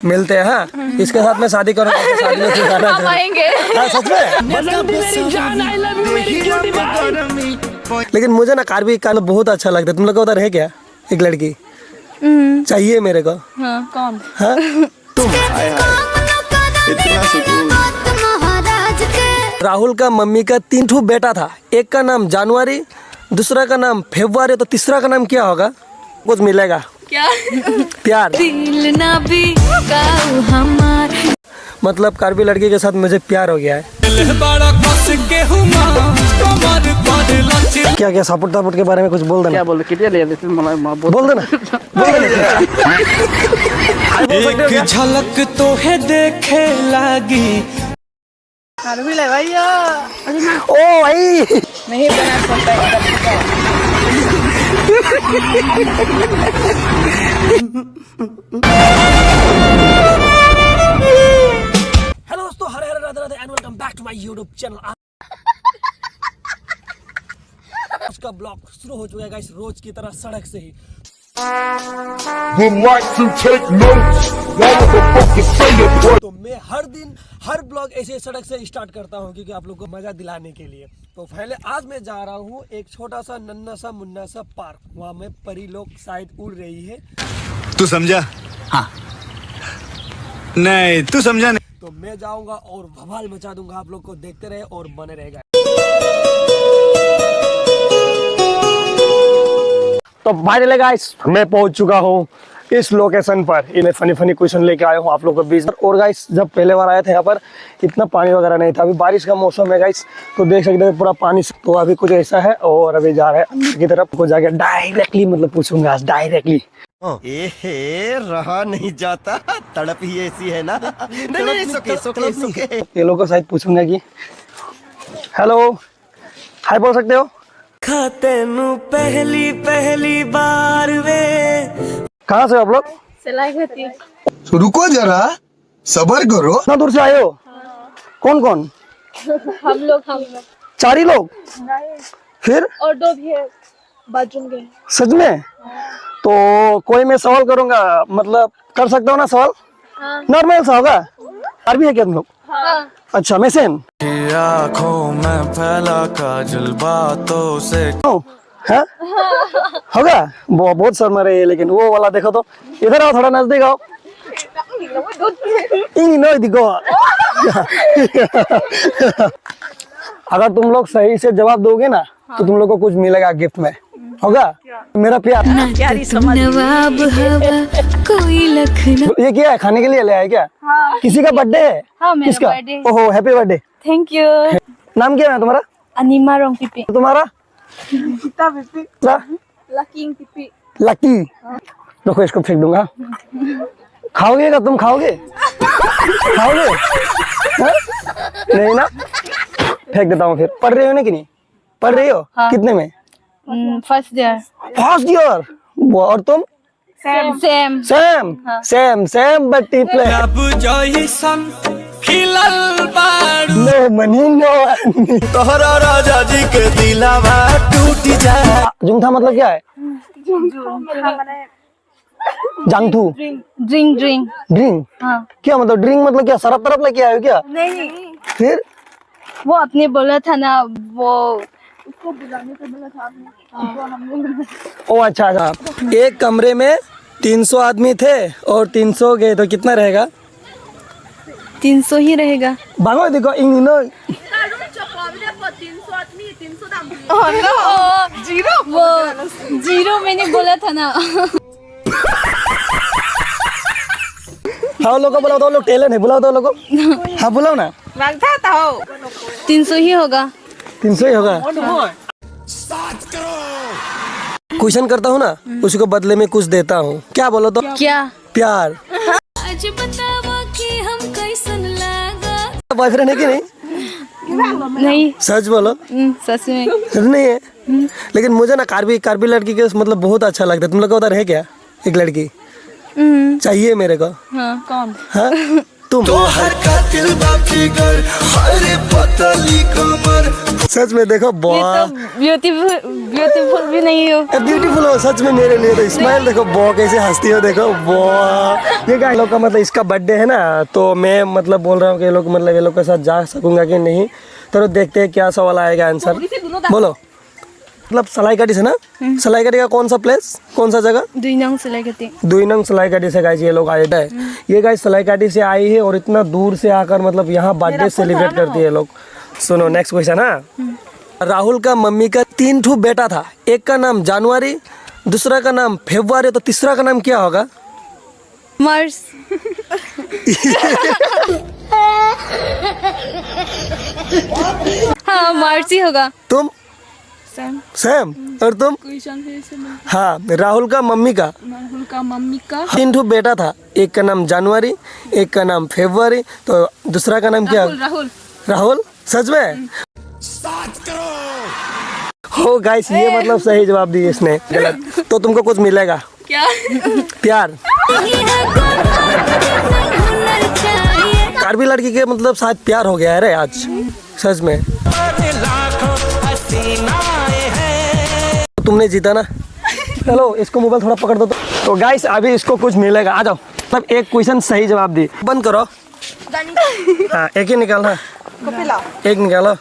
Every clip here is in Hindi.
मिलते हैं। हाँ, इसके साथ मैं शादी करूँगा, शादी में सिखाना हाँ, सच में। लेकिन मुझे ना कार्बी का बहुत अच्छा लगता है। तुम लोग का उधर है क्या एक लड़की चाहिए मेरे को? हाँ, कौन? हाँ तुम। इतना सुकून। राहुल का मम्मी का 3 ठो बेटा था, एक का नाम जनवरी, दूसरा का नाम फरवरी, तो तीसरा का नाम क्या होगा? कुछ मिलेगा क्या? प्यार। दिल ना भी हमार। मतलब कार्बी लड़की के साथ मुझे प्यार हो गया है। क्या क्या सपोर्ट सपोर्ट के बारे में कुछ बोल देना। क्या बोल बोल देना। एक झलक तो है देखे लागी। कार्बी ले भैया। ओ भाई नहीं बना सकता हेलो दोस्तों, Hare Hare Radhe Radhe and welcome back to my YouTube channel. उसका ब्लॉग शुरू हो चुका है गाइस, रोज की तरह सड़क से ही। Would like to take notes. What the fuck to say it, boy? तो मैं हर दिन हर ब्लॉग ऐसे सड़क से स्टार्ट करता हूँ क्योंकि आप लोग को मजा दिलाने के लिए। तो पहले आज मैं जा रहा हूँ एक छोटा सा नन्ना सा मुन्ना सा पार्क, वहाँ में परी लोग शायद उड़ रही है। तू समझा? हाँ। नहीं तू समझा नहीं। तो मैं जाऊंगा और बवाल मचा दूंगा। आप लोग को देखते रहे और बने रहेगा। तो फाइनली गाइस मैं पहुंच चुका हूँ इस लोकेशन पर। मैं फनी फनी क्वेश्चन लेके आया हूँ आप लोगों के बीच। और गाइस जब पहले बार आए थे यहाँ पर इतना पानी वगैरह नहीं था। अभी बारिश का मौसम है गाइस, तो देख सकते हैं पूरा पानी। तो अभी कुछ ऐसा है और अभी जा रहे हैं अंदर की तरफ को जाके डायरेक्टली मतलब पूछूंगा आज डायरेक्टली। रहा नहीं जाता, तड़प ही ऐसी है ना। नहीं, सोके। ये लोग को शायद पूछूंगा कि हेलो हाय बोल सकते हो? तेनू पहली पहली बार वे। कहाँ से हो आप लोग? सिलाई करती। तो रुको जरा, सबर करो। इतना दूर से आए हो? कौन कौन? हम लोग 4 ही लोग? फिर और 2 भी है बाथरूम के। सच में? तो कोई मैं सवाल करूंगा, मतलब कर सकता हूँ ना सवाल? हाँ। नॉर्मल सा होगा। अरबी है क्या तुम लोग? हाँ। अच्छा मैं सेम। आँखों में फैला काजल बातों से। है? होगा? वो बहुत शर्मा रही है, लेकिन वो वाला देखो तो। इधर आओ, थोड़ा नजदीक आओ। नहीं दिखो। अगर तुम लोग सही से जवाब दोगे ना तो तुम लोग को कुछ मिलेगा गिफ्ट में। होगा? मेरा प्यार। कोई लखनऊ। ये क्या है, खाने के लिए ले आए क्या? हाँ। किसी का बर्थडे है? हाँ, मेरा किसका? बर्थडे। ओहो हैप्पी बर्थडे। Thank you. नाम क्या है तुम्हारा? अनिमा रोंग पिपी। तुम्हारा? लकी पिपी। लकी। देखो इसको फेंक दूंगा। खाओगे क्या तुम? खाओगे? खाओगे? हाँ? नहीं ना, फेंक देता हूँ फिर। पढ़ रही हो ना कि नहीं? पढ़ रही हो? हाँ। कितने में? First year. First year. और तुम? सेम। सेम। हाँ। Same but different. अब जोई सन खिलल बाड़ू। No money no money. तोहरा राजा जी के दिलावा टूट जाए। जुमथा मतलब क्या है? जांगथू। ड्रिंक। ड्रिंक। हाँ। क्या मतलब ड्रिंक मतलब क्या, शराब तरफ लेके आए हो क्या? नहीं, फिर वो अपने बोला था ना, वो उसको बुलाने को बोला था आपने। ओ अच्छा। एक कमरे में 300 आदमी थे और 300 गए तो कितना रहेगा? 300 ही रहेगा। भागो देखो इंग्लिश। वो जीरो मैंने बोला था ना। हाँ लोगों को बुलाओ तो लोग टेलर है, बुलाओ तो लोगों को। हाँ बुलाओ ना। 300 ही होगा। 300 ही होगा। क्वेश्चन करता हूँ ना, उसी को बदले में कुछ देता हूँ। क्या बोलो तो? क्या? प्यार। आज बतावा कि हम कैसन लगा। बॉयफ्रेंड है कि नहीं? नहीं। सच बोलो। सच में। सच नहीं है? लेकिन मुझे ना कार्बी लड़की के मतलब बहुत अच्छा लगता है। तुम लोग का उधर है क्या एक लड़की चाहिए मेरे को? हाँ, कौन? हाँ तुम तो हर कातिल बाफिगर हरे पतली कमर। सच में देखो ये बहुत तो ब्यूटीफुल भी नहीं हो। ब्यूटीफुल हो सच में मेरे लिए तो। स्माइल देखो बहुत कैसे हंसती हो, देखो बहुत। ये क्या लोग का मतलब इसका बर्थडे है ना, तो मैं मतलब बोल रहा हूँ कि ये लोग मतलब ये लोग के साथ जा सकूंगा कि नहीं। तो देखते हैं क्या सवाल आएगा आंसर। बोलो। मतलब सलाईकाटी से ना, सलाईकाटी का कौन सा प्लेस, कौन सा जगह? दुईनंग सलाईकाटी। दुईनंग सलाईकाटी से गाइस ये लोग आए थे। ये गाइस सलाईकाटी से आई है और इतना दूर से आकर मतलब यहाँ बर्थडे सेलिब्रेट करती है लोग। सुनो नेक्स्ट क्वेश्चन। हाँ, राहुल का मम्मी का 3 ठो बेटा था, एक का नाम जनवरी, दूसरा का नाम फरवरी, तो तीसरा का नाम क्या होगा? मार्स। हाँ मार्स ही होगा। तुम? सैम। सैम। और तुम? हाँ, राहुल का मम्मी का 3 ठो बेटा था, एक का नाम जनवरी, एक का नाम फरवरी, तो दूसरा का नाम क्या? राहुल। राहुल। सच में? हो गाइस ये मतलब सही जवाब दी इसने। गलत। तो तुमको कुछ मिलेगा। क्या? प्यार। कार्बी लड़की के मतलब शायद प्यार हो गया है रे आज, सच में। तुमने जीता ना। चलो इसको मोबाइल थोड़ा पकड़ दो तो गाइस अभी इसको कुछ मिलेगा। आ जाओ। मतलब एक क्वेश्चन सही जवाब दी। बंद करो। हाँ एक ही निकालना। एक निकालो।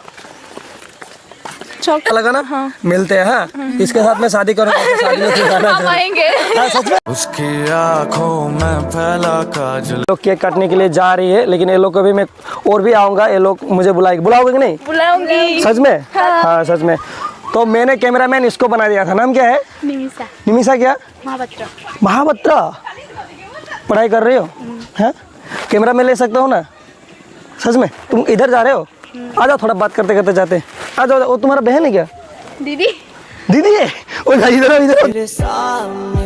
लगा ना? हाँ। मिलते हैं। हाँ। इसके साथ में शादी करो। शादी में जाना आएंगे। हाँ, सच में। उसकी आंखों में फैला काजल। लोग केक काटने के लिए जा रही है, लेकिन ये लोग को भी मैं और भी आऊंगा। ये लोग मुझे बुलाएंगे। बुलाओगे कि नहीं? बुलाऊंगी। सच में? हाँ सच में। तो मैंने कैमरामैन इसको बना दिया था। नाम क्या है? निमिषा। निमिषा क्या? महाबत्रा। महाबत्रा। पढ़ाई कर रही हो? हाँ। कैमरा में ले सकता हूँ ना? सच में? तुम इधर जा रहे हो? आ जाओ थोड़ा बात करते करते जाते। आ जाओ। वो तुम्हारा बहन है क्या? दीदी। दीदी है? ओ इधर इधर। तेरे सामने